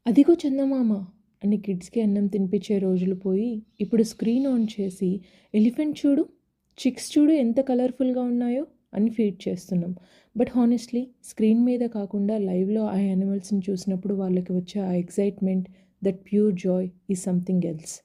అదిగో చందమామ అని కిడ్స్‌కి అన్నం తినిపించే రోజులు పోయి, ఇప్పుడు స్క్రీన్ ఆన్ చేసి ఎలిఫెంట్ చూడు, చిక్స్ చూడు ఎంత కలర్‌ఫుల్‌గా ఉన్నాయో అని ఫీడ్ చేస్తున్నాం. బట్ హానెస్ట్‌లీ స్క్రీన్ మీద కాకుండా లైవ్‌లో ఆ యానిమల్స్‌ని చూసినప్పుడు వాళ్ళకి వచ్చే ఆ excitement, that pure joy is something else.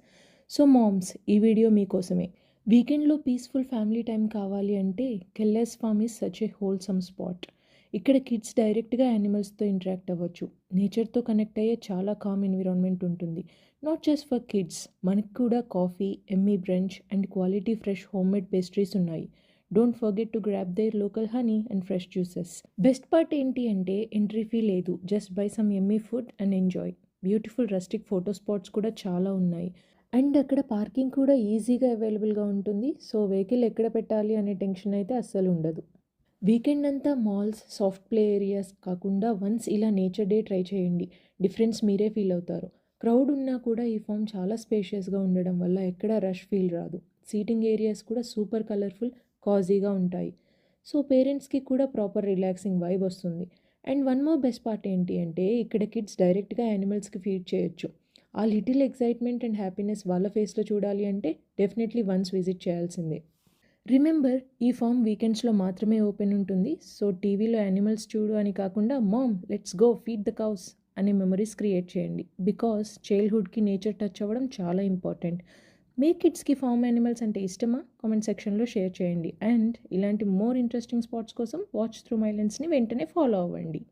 So moms, ఈ వీడియో మీకోసమే. వీకెండ్‌లో పీస్‌ఫుల్ ఫ్యామిలీ టైమ్ కావాలి అంటే Kelly's farm is such a wholesome spot. ఇక్కడ కిడ్స్ డైరెక్ట్‌గా యానిమల్స్‌తో ఇంటరాక్ట్ అవ్వచ్చు. నేచర్‌తో కనెక్ట్ అయ్యే చాలా కామ్ ఎన్విరాన్మెంట్ ఉంటుంది. నాట్ జస్ట్ ఫర్ కిడ్స్, మనకి కూడా కాఫీ, ఎమ్మీ brunch and quality fresh homemade pastries ఉన్నాయి. Don't forget to grab their local honey and fresh juices. Best part ఏంటి అంటే ఎంట్రీ ఫీ లేదు. Just by some yummy food and enjoy. Beautiful rustic photo spots కూడా చాలా ఉన్నాయి. And అక్కడ parking కూడా ఈజీగా అవైలబుల్‌గా ఉంటుంది. సో వెహికల్ ఎక్కడ పెట్టాలి అనే టెన్షన్ అయితే అస్సలు ఉండదు. వీకెండ్ అంతా మాల్స్, సాఫ్ట్ ప్లే ఏరియాస్ కాకుండా వన్స్ ఇలా నేచర్ డే ట్రై చేయండి. డిఫరెన్స్ మీరే ఫీల్ అవుతారు. క్రౌడ్ ఉన్నా కూడా ఈ ఫామ్ చాలా స్పేషియస్‌గా ఉండడం వల్ల ఎక్కడ రష్ ఫీల్ రాదు. సీటింగ్ ఏరియాస్ కూడా సూపర్ కలర్‌ఫుల్, కాజీగా ఉంటాయి. సో పేరెంట్స్‌కి కూడా ప్రాపర్ రిలాక్సింగ్ వైబ్ వస్తుంది. And one more best part ఏంటి అంటే ఇక్కడ కిడ్స్ డైరెక్ట్‌గా యానిమల్స్‌కి ఫీడ్ చేయొచ్చు. ఆ లిటిల్ ఎక్సైట్‌మెంట్ అండ్ హ్యాపీనెస్ వాళ్ళ ఫేస్‌లో చూడాలి అంటే డెఫినెట్‌లీ వన్స్ విజిట్ చేయాల్సిందే. రిమెంబర్, ఈ ఫామ్ వీకెండ్స్‌లో మాత్రమే ఓపెన్ ఉంటుంది. సో టీవీలో యానిమల్స్ చూడు అని కాకుండా mom let's go feed the cows అనే మెమరీస్ క్రియేట్ చేయండి. బికాస్ చైల్డ్‌హుడ్‌కి నేచర్ టచ్ అవ్వడం చాలా ఇంపార్టెంట్. మీ కిడ్స్‌కి ఫామ్ యానిమల్స్ అంటే ఇష్టమా? కామెంట్ సెక్షన్‌లో షేర్ చేయండి. అండ్ ఇలాంటి మోర్ ఇంట్రెస్టింగ్ స్పాట్స్ కోసం వాచ్ త్రూ మై లెన్స్‌ని వెంటనే ఫాలో అవ్వండి.